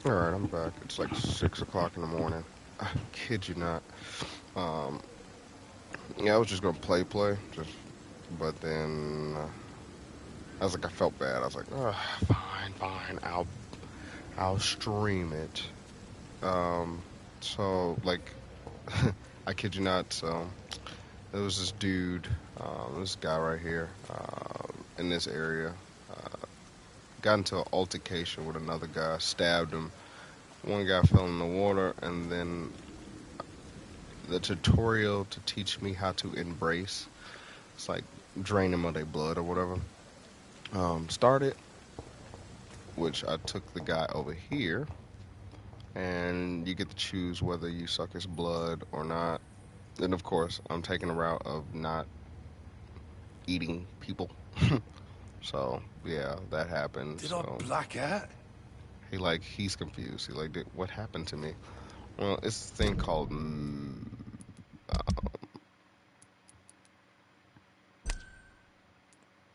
Alright, I'm back. It's like 6 o'clock in the morning. I kid you not. Um, yeah, I was just gonna play, but then I was like, I felt bad. I was like, fine, I'll stream it. Um, so like, I kid you not. So there was this dude, this guy right here, in this area, got into an altercation with another guy, stabbed him. One guy fell in the water, and then the tutorial to teach me how to embrace. It's like drain them of their blood or whatever. Started, which I took the guy over here, and you get to choose whether you suck his blood or not. And of course, I'm taking the route of not eating people. So yeah, that happened. Did I So black out? he's confused. What happened to me? Well, it's this thing called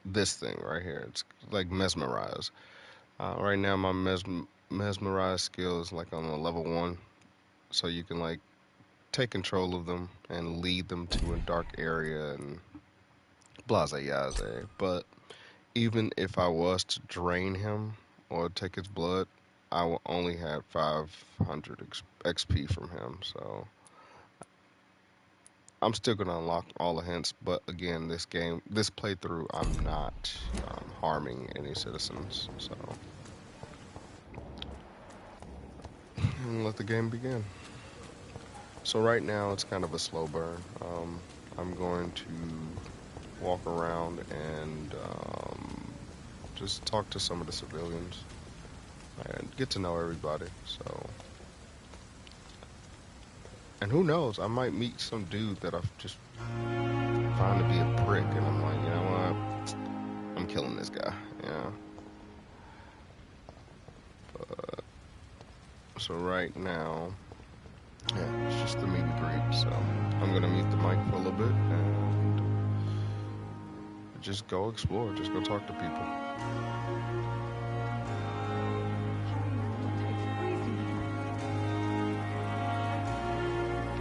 this thing right here. It's like mesmerize. Right now, my mesmerize skill is like on a level one, so you can like take control of them and lead them to a dark area and blase yaze. But even if I was to drain him or take his blood, I will only have 500 XP from him. So I'm still gonna unlock all the hints. But again, this playthrough, I'm not harming any citizens. So let the game begin. So right now it's kind of a slow burn. I'm going to walk around and just talk to some of the civilians and get to know everybody. So, and who knows, I might meet some dude that I've just found to be a prick, and I'm like, you know what, I'm killing this guy. Yeah. But, so right now, yeah, it's just the meet and greet. So I'm gonna mute the mic for a little bit and just go explore. Just go talk to people.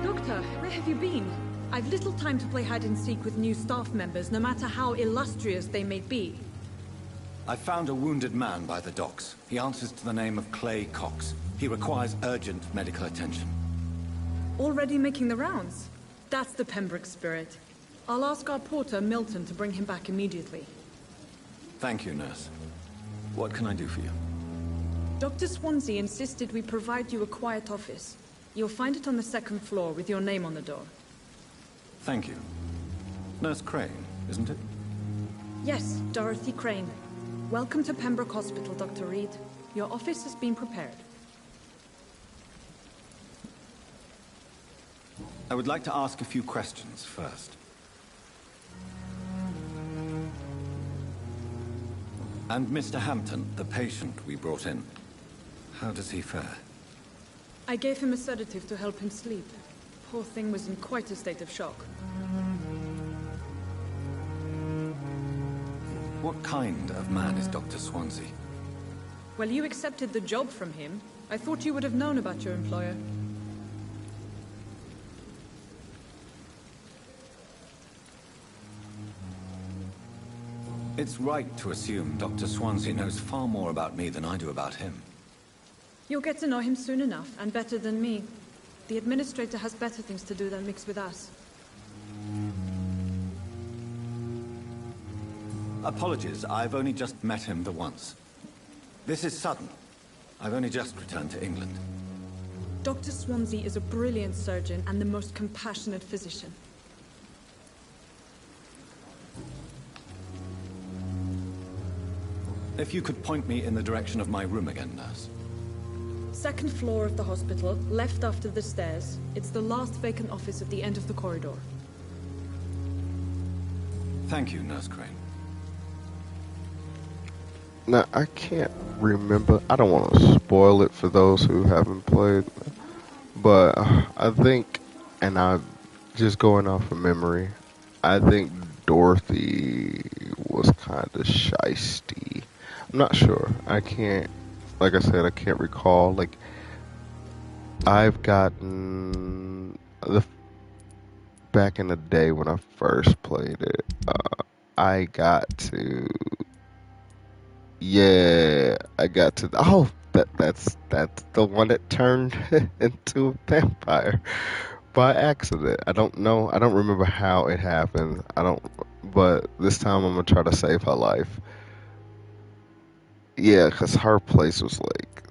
Doctor, where have you been? I've little time to play hide and seek with new staff members, no matter how illustrious they may be. I found a wounded man by the docks. He answers to the name of Clay Cox. He requires urgent medical attention. Already making the rounds? That's the Pembroke spirit. I'll ask our porter, Milton, to bring him back immediately. Thank you, nurse. What can I do for you? Dr. Swansea insisted we provide you a quiet office. You'll find it on the second floor with your name on the door. Thank you. Nurse Crane, isn't it? Yes, Dorothy Crane. Welcome to Pembroke Hospital, Dr. Reed. Your office has been prepared. I would like to ask a few questions first. And Mr. Hampton, the patient we brought in, how does he fare? I gave him a sedative to help him sleep. Poor thing was in quite a state of shock. What kind of man is Dr. Swansea? Well, you accepted the job from him. I thought you would have known about your employer. It's right to assume Dr. Swansea knows far more about me than I do about him. You'll get to know him soon enough, and better than me. The administrator has better things to do than mix with us. Apologies, I've only just met him the once. This is sudden. I've only just returned to England. Dr. Swansea is a brilliant surgeon and the most compassionate physician. If you could point me in the direction of my room again, nurse. Second floor of the hospital, left after the stairs. It's the last vacant office at the end of the corridor. Thank you, Nurse Crane. Now, I can't remember. I don't want to spoil it for those who haven't played. But I think, and I'm just going off of memory, I think Dorothy was kind of shisty. I'm not sure. I can't like I said, I can't recall. Like I've gotten the back in the day when I first played it. I got to Yeah, I got to. Oh, that's the one that turned into a vampire by accident. I don't know. I don't remember how it happened. I don't. But this time I'm gonna try to save her life. Yeah, cause her place was like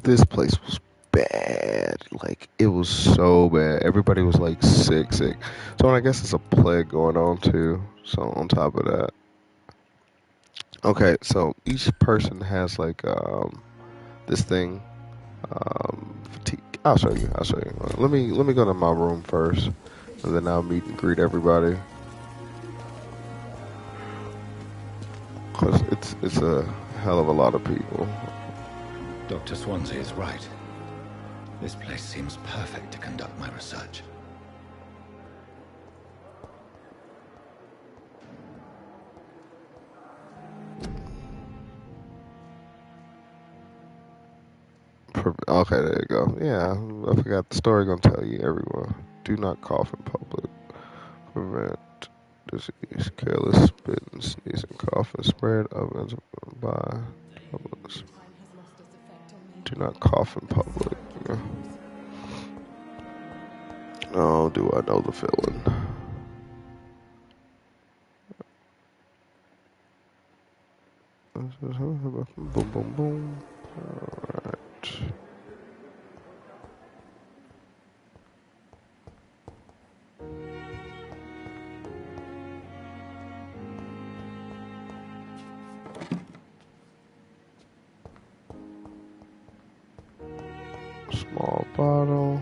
this place was bad. Like it was so bad. Everybody was like sick. So I guess it's a plague going on too. So on top of that, okay. So each person has like this thing. Fatigue. I'll show you. I'll show you. Let me go to my room first, and then I'll meet and greet everybody. Cause it's a hell of a lot of people. Dr. Swansea is right. This place seems perfect to conduct my research. Okay, there you go. Yeah, I forgot the story. Gonna tell you, everyone. Do not cough in public. Prevent disease. Careless spitting, sneezing, coughing, spread of by others. Do not cough in public. Oh, do I know the feeling? Boom, boom, boom. Alright. Small bottle.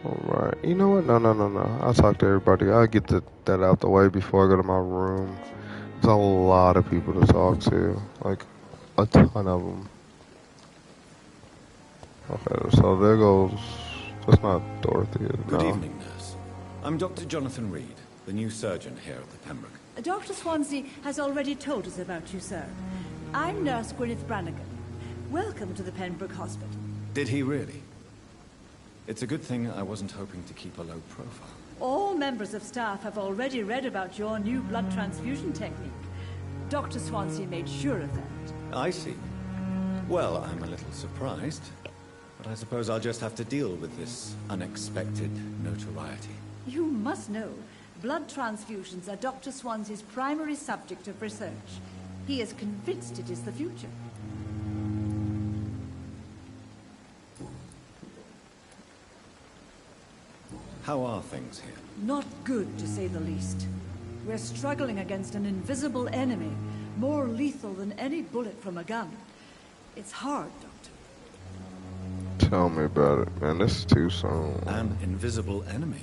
Alright. You know what? No. I'll talk to everybody. I'll get that out the way before I go to my room. There's a lot of people to talk to. Like, a ton of them. Okay, so there goes... That's not Dorothy, Good no. evening, nurse. I'm Dr. Jonathan Reed, the new surgeon here at the Pembroke. Dr. Swansea has already told us about you, sir. I'm Nurse Gwyneth Brannigan. Welcome to the Pembroke Hospital. Did he really? It's a good thing I wasn't hoping to keep a low profile. All members of staff have already read about your new blood transfusion technique. Dr. Swansea made sure of that. I see. Well, I'm a little surprised, but I suppose I'll just have to deal with this unexpected notoriety. You must know, blood transfusions are Dr. Swansea's primary subject of research. He is convinced it is the future. How are things here? Not good, to say the least. We're struggling against an invisible enemy, more lethal than any bullet from a gun. It's hard, Doctor. Tell me about it, man. This is too soon. An invisible enemy?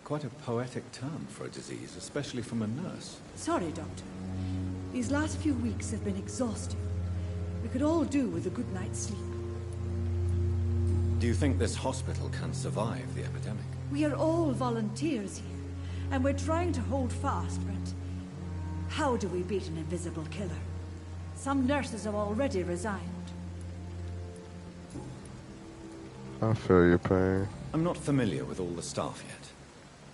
Quite a poetic term for a disease, especially from a nurse. Sorry, Doctor. These last few weeks have been exhausting. We could all do with a good night's sleep. Do you think this hospital can survive the epidemic? We are all volunteers here, and we're trying to hold fast, but how do we beat an invisible killer? Some nurses have already resigned. I feel your pain. I'm not familiar with all the staff yet.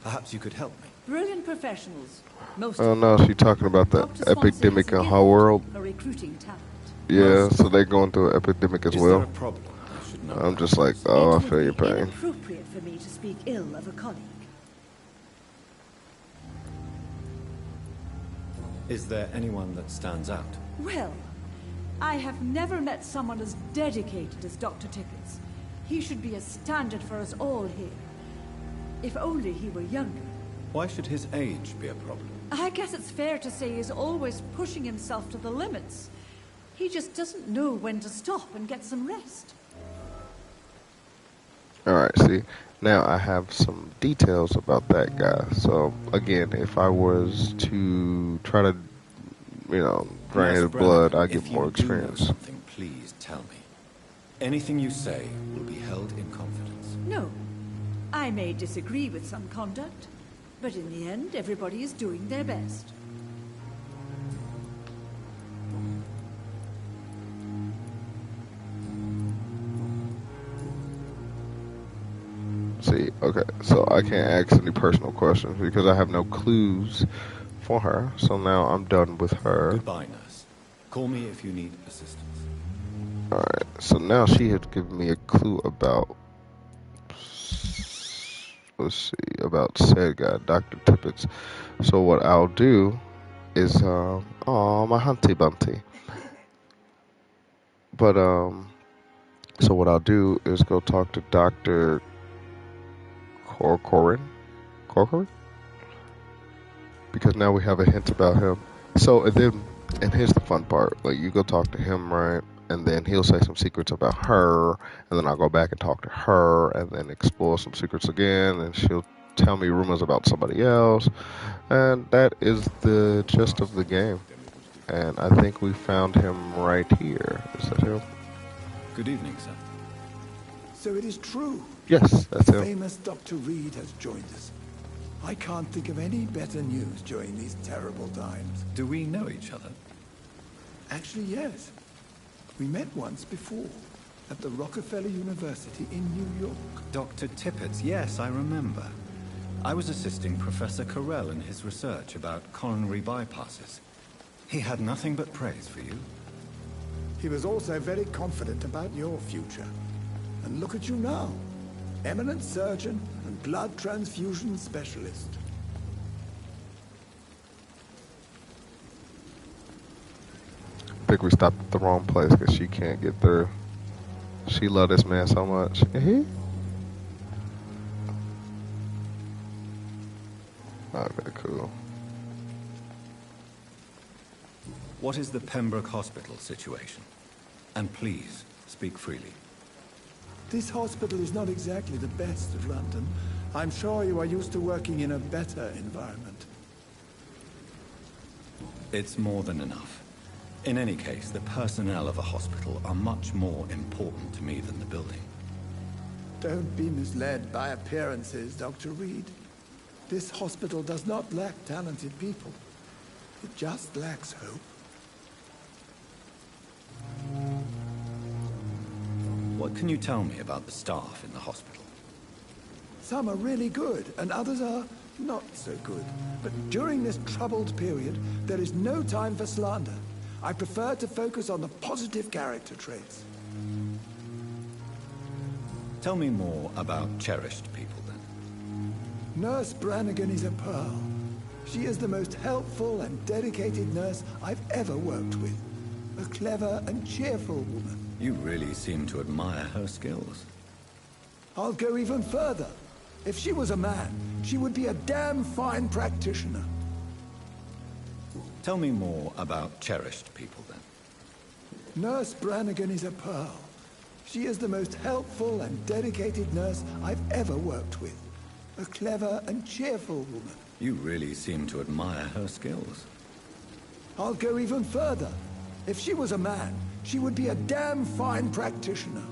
Perhaps you could help me. Brilliant professionals. Most Oh of no, she's talking about the Dr. Swansea epidemic has a in her gift world. for recruiting talent. Yeah, so they're going through an epidemic as Is well. there a problem? I should know. I'm just like, oh, I It feel would your be pain. inappropriate for me to speak ill of a colleague. Is there anyone that stands out? Well, I have never met someone as dedicated as Dr. Tickets. He should be a standard for us all here. If only he were younger. Why should his age be a problem? I guess it's fair to say he's always pushing himself to the limits. He just doesn't know when to stop and get some rest. Alright, see, now I have some details about that guy. So, again, if I was to try to, drain Nurse his Brannigan, blood, I get if more you do know experience. something, please tell me. Anything you say will be held in confidence. No, I may disagree with some conduct, but in the end, everybody is doing their best. See, okay, so I can't ask any personal questions because I have no clues for her. So now I'm done with her. Goodbye, nurse. Call me if you need assistance. Alright, so now she had given me a clue about, let's see, about said guy, Dr. Tippett. So what I'll do is, oh, my hunty bunty. But, so what I'll do is go talk to Dr. Corcoran? Because now we have a hint about him. So, and here's the fun part. Like, you go talk to him, right? And then he'll say some secrets about her. And then I'll go back and talk to her and then explore some secrets again. And she'll tell me rumors about somebody else. And that is the gist of the game. And I think we found him right here. Is that him? Good evening, sir. So it is true. Yes, that's The him. famous Dr. Reed has joined us. I can't think of any better news during these terrible times. Do we know each other? Actually, yes. We met once before, at the Rockefeller University in New York. Dr. Tippett, yes, I remember. I was assisting Professor Carell in his research about coronary bypasses. He had nothing but praise for you. He was also very confident about your future. And look at you now. Eminent surgeon and blood transfusion specialist. I think we stopped at the wrong place because she can't get through. She loved this man so much. Okay, cool. What is the Pembroke Hospital situation? And please, speak freely. This hospital is not exactly the best of London. I'm sure you are used to working in a better environment. It's more than enough. In any case, the personnel of a hospital are much more important to me than the building. Don't be misled by appearances, Dr. Reed. This hospital does not lack talented people. It just lacks hope. What can you tell me about the staff in the hospital? Some are really good, and others are not so good. But during this troubled period, there is no time for slander. I prefer to focus on the positive character traits. Tell me more about cherished people, then. Nurse Brannigan is a pearl. She is the most helpful and dedicated nurse I've ever worked with. A clever and cheerful woman. You really seem to admire her skills. I'll go even further. If she was a man, she would be a damn fine practitioner. Tell me more about cherished people, then. Nurse Brannigan is a pearl. She is the most helpful and dedicated nurse I've ever worked with. A clever and cheerful woman. You really seem to admire her skills. I'll go even further. If she was a man, she would be a damn fine practitioner.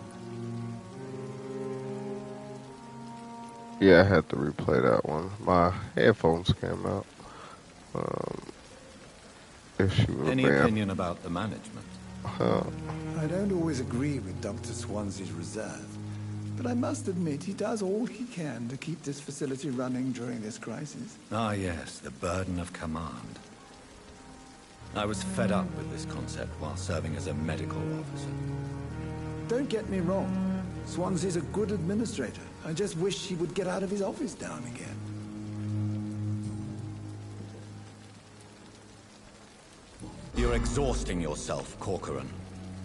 Yeah, I had to replay that one. My headphones came out. If she was Any a man. opinion about the management? I don't always agree with Dr. Swansea's reserve, but I must admit he does all he can to keep this facility running during this crisis. Ah, yes, the burden of command. I was fed up with this concept while serving as a medical officer. Don't get me wrong. Swansea's a good administrator. I just wish he would get out of his office now and again. You're exhausting yourself, Corcoran.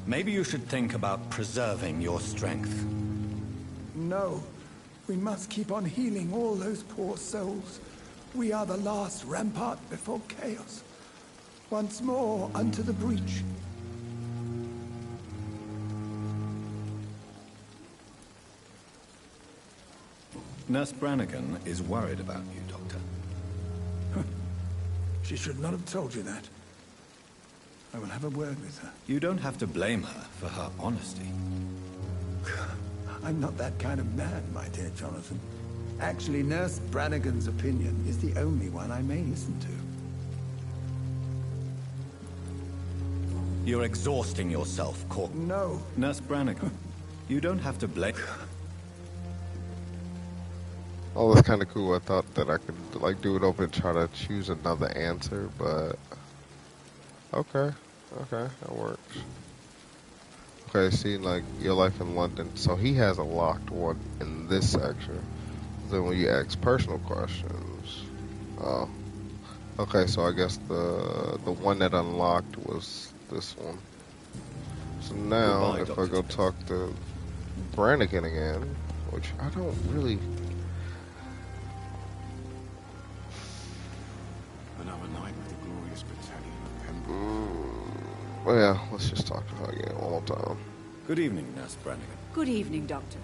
Maybe you should think about preserving your strength. No. We must keep on healing all those poor souls. We are the last rampart before chaos. Once more unto the breach. Nurse Brannigan is worried about you, Doctor. She should not have told you that. I will have a word with her. You don't have to blame her for her honesty. I'm not that kind of man, my dear Jonathan. Actually, Nurse Brannigan's opinion is the only one I may listen to. You're exhausting yourself, Corcoran. No. Nurse Brannigan, you don't have to blame... Oh, that's kind of cool. I thought that I could like do it open and try to choose another answer, but okay, okay, that works. Okay, see, like your life in London. So he has a locked one in this section. Then when you ask personal questions, oh, okay. So I guess the one that unlocked was this one. So now, Goodbye, if I Dr. go Tippett. talk to Brannigan again, which I don't really. Another night with the glorious battalion of Pembroke. Well, yeah, let's just talk to her again one more time. Good evening, Nurse Brannigan. Good evening, Doctor.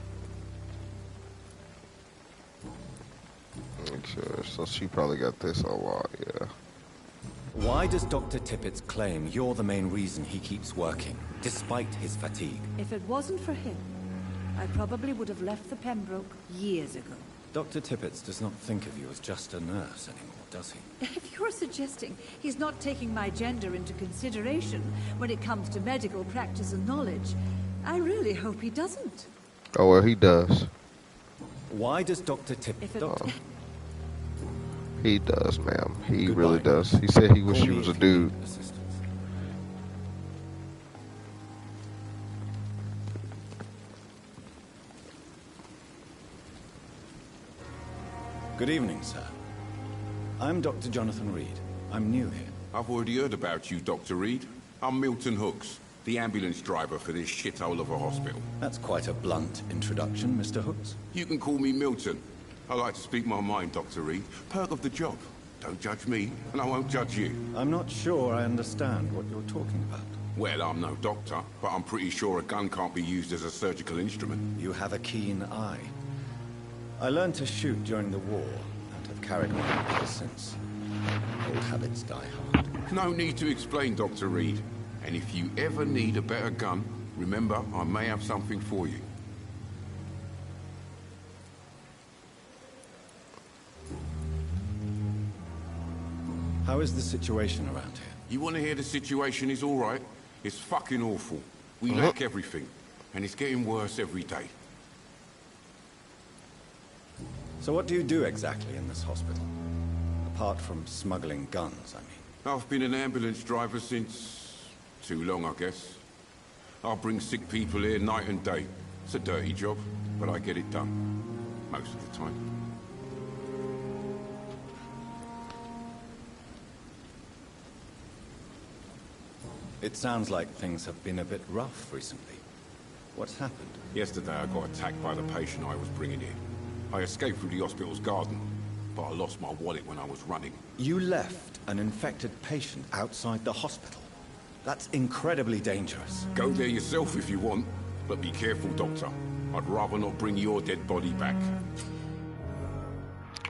Make sure. So she probably got this a lot, yeah. Why does Dr. Tippett's claim you're the main reason he keeps working, despite his fatigue? If it wasn't for him, I probably would have left the Pembroke years ago. Dr. Tippett does not think of you as just a nurse anymore, does he? If you're suggesting he's not taking my gender into consideration when it comes to medical practice and knowledge, I really hope he doesn't. Oh, well, he does. Why does Dr. Tippett... If it... He does, ma'am. He Goodbye, really does. He said he wish Call he me was a if you dude. need assistance. Good evening, sir. I'm Dr. Jonathan Reed. I'm new here. I've already heard about you, Dr. Reed. I'm Milton Hooks, the ambulance driver for this shithole of a hospital. That's quite a blunt introduction, Mr. Hooks. You can call me Milton. I like to speak my mind, Dr. Reed. Perk of the job. Don't judge me, and I won't judge you. I'm not sure I understand what you're talking about. Well, I'm no doctor, but I'm pretty sure a gun can't be used as a surgical instrument. You have a keen eye. I learned to shoot during the war, and have carried one ever since. Old habits die hard. No need to explain, Dr. Reed. And if you ever need a better gun, remember, I may have something for you. How is the situation around here? You want to hear the situation is all right? It's fucking awful. We lack everything, and it's getting worse every day. So what do you do exactly in this hospital? Apart from smuggling guns, I mean. I've been an ambulance driver since... too long, I guess. I bring sick people here night and day. It's a dirty job, but I get it done. Most of the time. It sounds like things have been a bit rough recently. What's happened? Yesterday I got attacked by the patient I was bringing in. I escaped through the hospital's garden, but I lost my wallet when I was running. You left an infected patient outside the hospital. That's incredibly dangerous. Go there yourself if you want, but be careful, Doctor. I'd rather not bring your dead body back.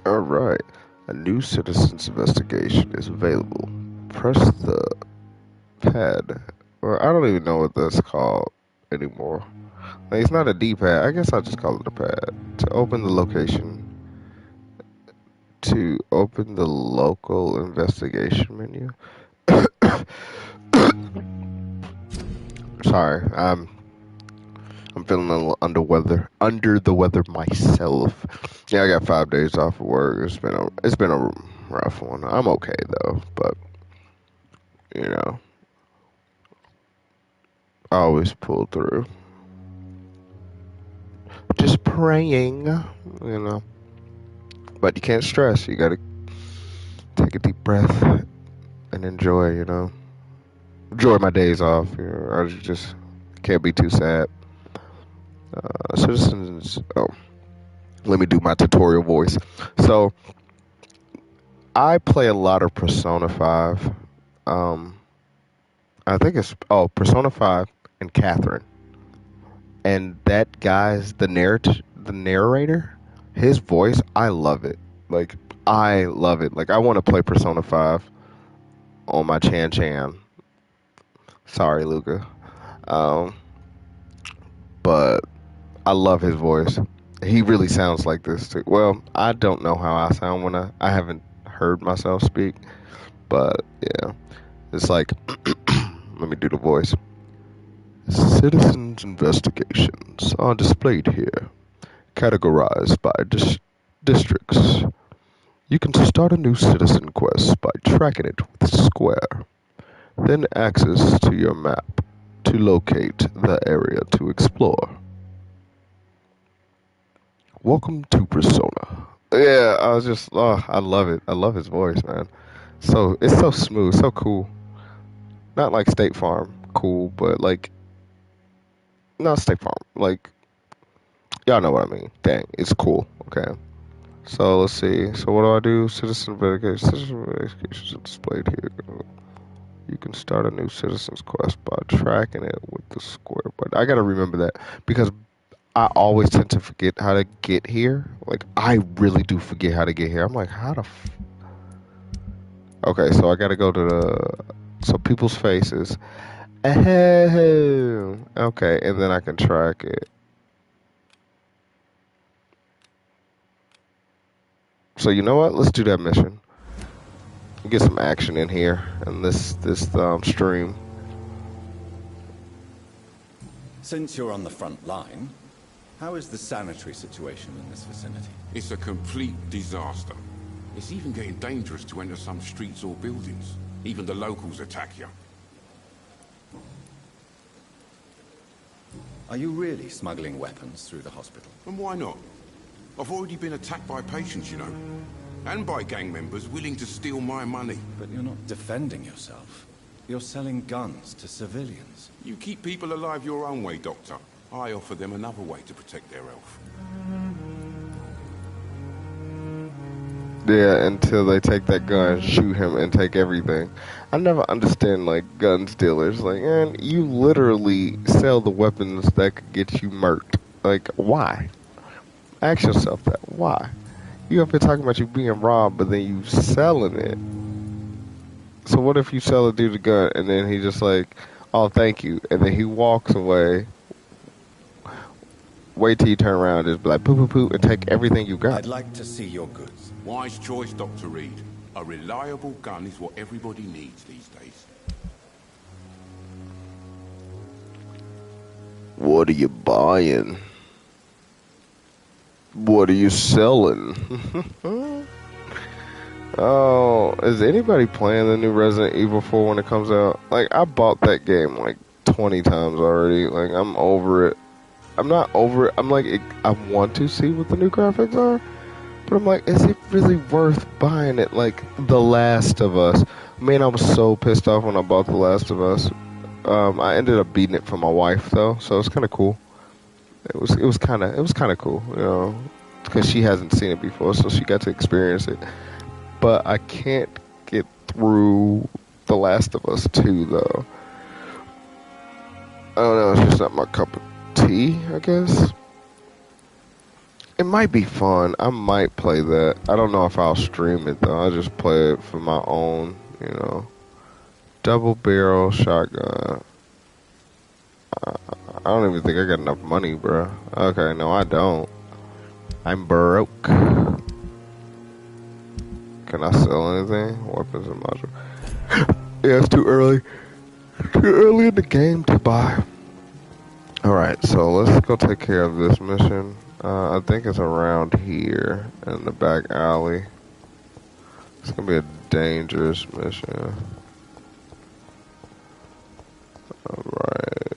Alright. A new citizen's investigation is available. Press the pad. Or I don't even know what that's called anymore. Like, it's not a D-pad. I guess I'll just call it a pad. To open the location. To open the local investigation menu. Sorry, I'm feeling a little under the weather myself. Yeah, I got 5 days off of work. It's been a rough one. I'm okay though, but you know, I always pull through. Just praying, you know. But you can't stress. You gotta take a deep breath and enjoy, you know. Enjoy my days off. You know, I just can't be too sad. Citizens. Oh, let me do my tutorial voice. So, I play a lot of Persona 5. I think it's Persona 5 and Catherine. And that guy's the narrator, his voice, I love it. Like, I love it. Like, I want to play Persona 5 on my Chan. Sorry, Luca. But I love his voice. He really sounds like this too. Well, I don't know how I sound when I haven't heard myself speak. But, yeah. It's like, let me do the voice. Citizens' investigations are displayed here, categorized by districts. You can start a new citizen quest by tracking it with square, then access to your map to locate the area to explore. Welcome to Persona. Yeah, I was just, oh, I love it. I love his voice, man. So, it's so smooth, so cool. Not like State Farm, cool, but like, not State Farm. Like, y'all know what I mean. Dang, it's cool, okay? So, let's see. So, what do I do? Citizen verification. Citizen verification is displayed here. You can start a new citizen's quest by tracking it with the square button. I gotta remember that because I always tend to forget how to get here. Like, I really do forget how to get here. I'm like, how the Okay, so I gotta go to so people's faces. Oh, okay, and then I can track it. So you know what? Let's do that mission. Get some action in here in this stream. Since you're on the front line, how is the sanitary situation in this vicinity? It's a complete disaster. It's even getting dangerous to enter some streets or buildings. Even the locals attack you. Are you really smuggling weapons through the hospital? And why not? I've already been attacked by patients, you know. And by gang members willing to steal my money. But you're not defending yourself. You're selling guns to civilians. You keep people alive your own way, Doctor. I offer them another way to protect their health. Yeah, until they take that gun, shoot him, and take everything. I never understand, like, guns dealers. Like, man, you literally sell the weapons that could get you murked. Like, why? Ask yourself that. Why? You up here talking about you being robbed, but then you selling it. So what if you sell a dude a gun, and then he just like, oh, thank you, and then he walks away. Wait till you turn around and just be like, poo poo poo, and take everything you got. I'd like to see your goods. Wise choice, Dr. Reed. A reliable gun is what everybody needs these days. What are you buying? What are you selling? Oh, is anybody playing the new Resident Evil 4 when it comes out? Like, I bought that game like 20 times already. Like, I'm over it. I'm not over it. I'm like, I want to see what the new graphics are. But I'm like, is it really worth buying it? Like, The Last of Us. Man, I was so pissed off when I bought The Last of Us. I ended up beating it for my wife, though, so it's kind of cool. It was kind of cool, you know, because she hasn't seen it before, so she got to experience it. But I can't get through The Last of Us 2, though. I don't know, it's just not my cup of tea, I guess. It might be fun. I might play that. I don't know if I'll stream it, though. I'll just play it for my own, you know. Double barrel shotgun. I don't even think I got enough money, bro. Okay, no, I don't. I'm broke. Can I sell anything? Weapons and module. Yeah, it's too early. Too early in the game to buy. Alright, so let's go take care of this mission. I think it's around here in the back alley. It's gonna be a dangerous mission. Alright.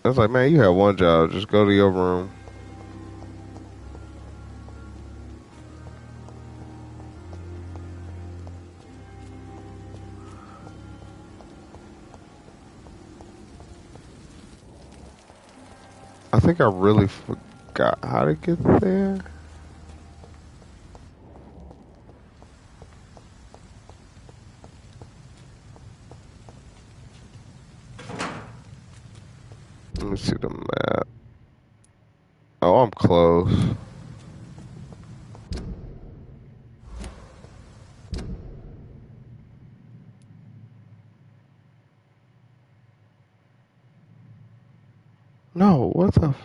It's like, man, you have one job. Just go to your room. I think I really forgot how to get there. Let me see the map. Oh, I'm close. No, what the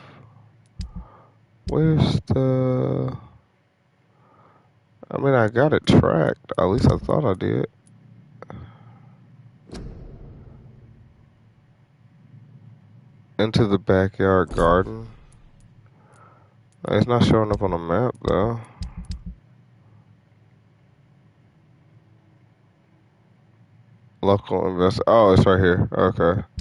where's the... I mean, I got it tracked. At least I thought I did. Into the backyard garden. It's not showing up on the map though. Local invest. Oh, it's right here. Okay.